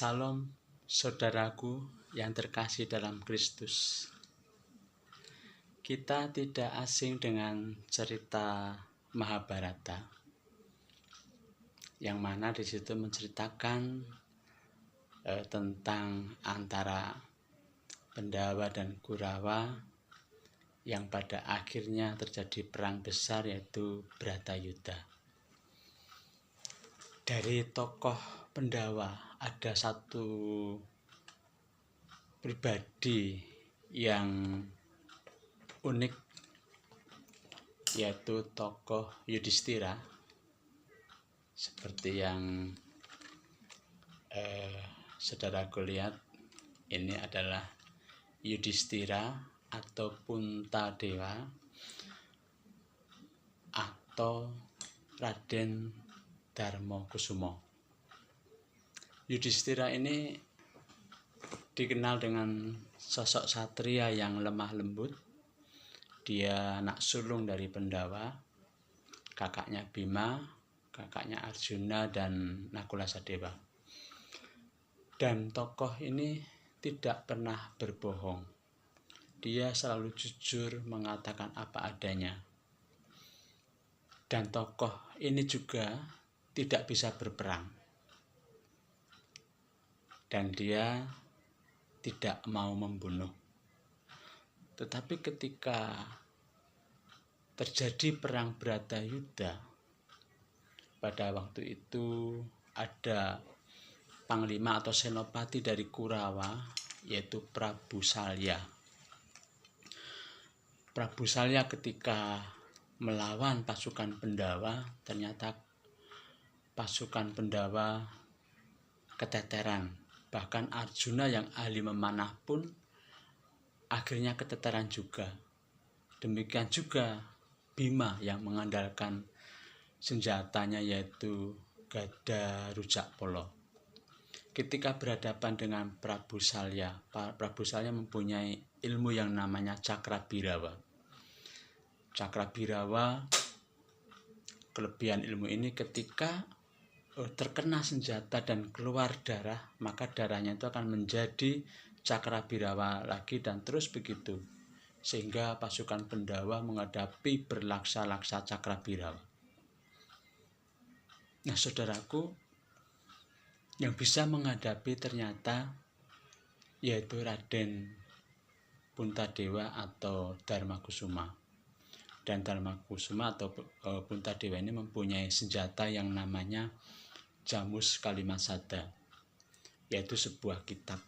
Salam saudaraku yang terkasih dalam Kristus. Kita tidak asing dengan cerita Mahabharata, yang mana di situ menceritakan tentang antara Pandawa dan Kurawa yang pada akhirnya terjadi perang besar, yaitu Bratayuda. Dari tokoh Pandawa ada satu pribadi yang unik, yaitu tokoh Yudhistira. Seperti yang saudaraku lihat, ini adalah Yudhistira atau Puntadewa atau Raden Darmakusumo. Yudhistira ini dikenal dengan sosok satria yang lemah lembut. Dia anak sulung dari Pandawa, kakaknya Bima, kakaknya Arjuna, dan Nakula Sadewa. Dan tokoh ini tidak pernah berbohong. Dia selalu jujur mengatakan apa adanya. Dan tokoh ini juga tidak bisa berperang. Dan dia tidak mau membunuh. Tetapi ketika terjadi perang Bratayuda, pada waktu itu ada panglima atau senopati dari Kurawa, yaitu Prabu Salya. Prabu Salya ketika melawan pasukan Pandawa, ternyata pasukan Pandawa keteteran. Bahkan Arjuna yang ahli memanah pun akhirnya keteteran juga. Demikian juga Bima yang mengandalkan senjatanya, yaitu gada rujak polo. Ketika berhadapan dengan Prabu Salya, Prabu Salya mempunyai ilmu yang namanya Cakrabirawa. Cakrabirawa, kelebihan ilmu ini ketika terkena senjata dan keluar darah, maka darahnya itu akan menjadi Cakrabirawa lagi dan terus begitu, sehingga pasukan Pandawa menghadapi berlaksa-laksa Cakrabirawa. Nah, saudaraku, yang bisa menghadapi ternyata yaitu Raden Puntadewa atau Darmakusuma. Dan Darmakusuma atau Puntadewa ini mempunyai senjata yang namanya Jamus Kalimasada, yaitu sebuah kitab.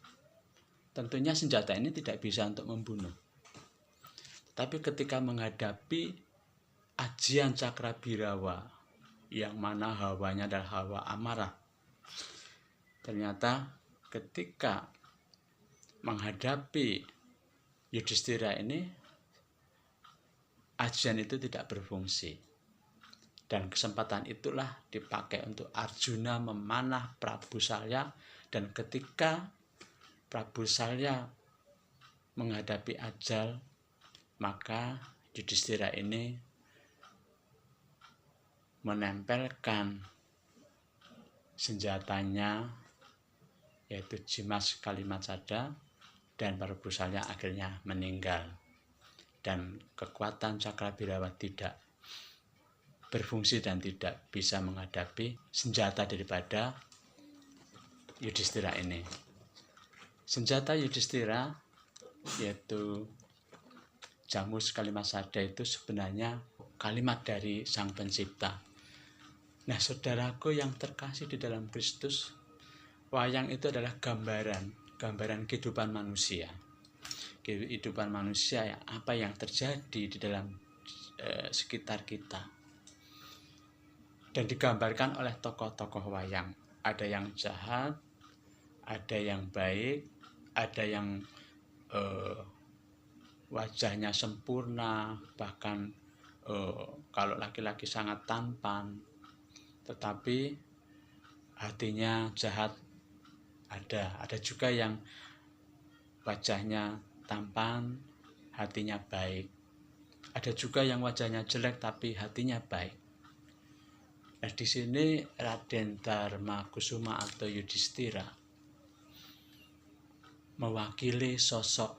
Tentunya senjata ini tidak bisa untuk membunuh. Tapi ketika menghadapi ajian Cakrabirawa, yang mana hawanya adalah hawa amarah, ternyata ketika menghadapi Yudhistira ini, ajian itu tidak berfungsi. Dan kesempatan itulah dipakai untuk Arjuna memanah Prabu Salya. Dan ketika Prabu Salya menghadapi ajal, maka Yudhistira ini menempelkan senjatanya, yaitu Jimas Kalimasada, dan Prabu Salya akhirnya meninggal. Dan kekuatan Cakrabirawa tidak berfungsi dan tidak bisa menghadapi senjata daripada Yudhistira ini. Senjata Yudhistira, yaitu Jamus Kalimasada, itu sebenarnya kalimat dari Sang Pencipta. Nah, saudaraku yang terkasih di dalam Kristus, wayang itu adalah gambaran kehidupan manusia. Kehidupan manusia, apa yang terjadi di dalam sekitar kita. Dan digambarkan oleh tokoh-tokoh wayang. Ada yang jahat, ada yang baik, ada yang wajahnya sempurna, bahkan kalau laki-laki sangat tampan, tetapi hatinya jahat. Ada juga yang wajahnya tampan, hatinya baik. Ada juga yang wajahnya jelek tapi hatinya baik. Nah, di sini Raden Darmakusuma atau Yudhistira mewakili sosok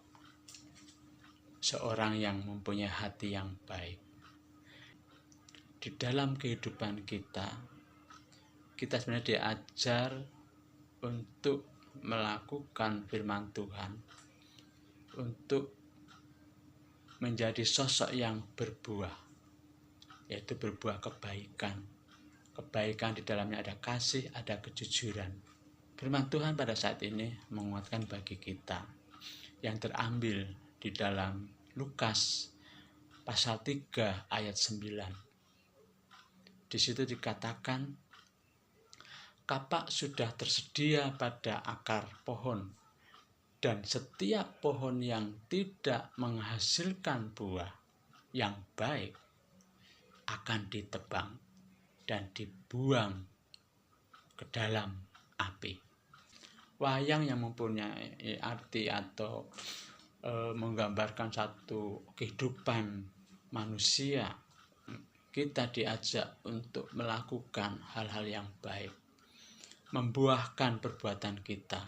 seorang yang mempunyai hati yang baik. Di dalam kehidupan kita sebenarnya diajar untuk melakukan firman Tuhan, untuk menjadi sosok yang berbuah, yaitu berbuah kebaikan. Kebaikan di dalamnya ada kasih, ada kejujuran. Firman Tuhan pada saat ini menguatkan bagi kita yang terambil di dalam Lukas pasal 3 ayat 9. Di situ dikatakan, kapak sudah tersedia pada akar pohon, dan setiap pohon yang tidak menghasilkan buah yang baik akan ditebang dan dibuang ke dalam api. Wayang yang mempunyai arti atau menggambarkan satu kehidupan manusia. Kita diajak untuk melakukan hal-hal yang baik, membuahkan perbuatan kita.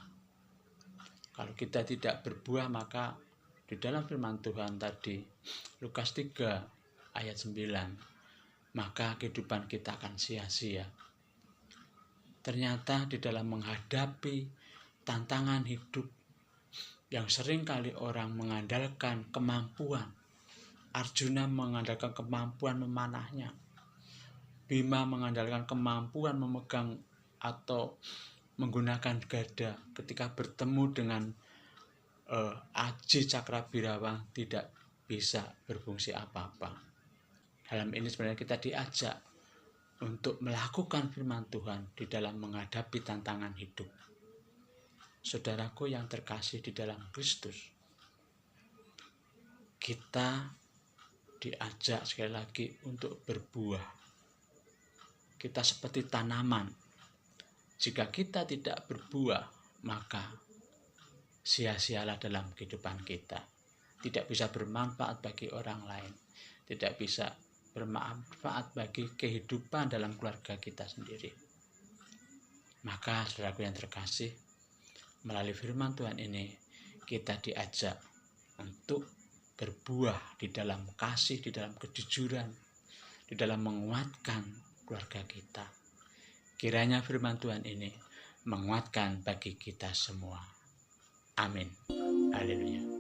Kalau kita tidak berbuah, maka di dalam firman Tuhan tadi, Lukas 3 ayat 9, maka kehidupan kita akan sia-sia. Ternyata di dalam menghadapi tantangan hidup yang seringkali orang mengandalkan kemampuan, Arjuna mengandalkan kemampuan memanahnya, Bima mengandalkan kemampuan memegang atau menggunakan gada, ketika bertemu dengan Aji Cakrabirawa tidak bisa berfungsi apa-apa. Dalam ini sebenarnya kita diajak untuk melakukan firman Tuhan di dalam menghadapi tantangan hidup. Saudaraku yang terkasih di dalam Kristus, kita diajak sekali lagi untuk berbuah. Kita seperti tanaman. Jika kita tidak berbuah, maka sia-sialah dalam kehidupan kita. Tidak bisa bermanfaat bagi orang lain. Tidak bisa bermanfaat bagi kehidupan dalam keluarga kita sendiri. Maka saudaraku yang terkasih, melalui firman Tuhan ini, kita diajak untuk berbuah di dalam kasih, di dalam kejujuran, di dalam menguatkan keluarga kita. Kiranya firman Tuhan ini menguatkan bagi kita semua. Amin. Haleluya.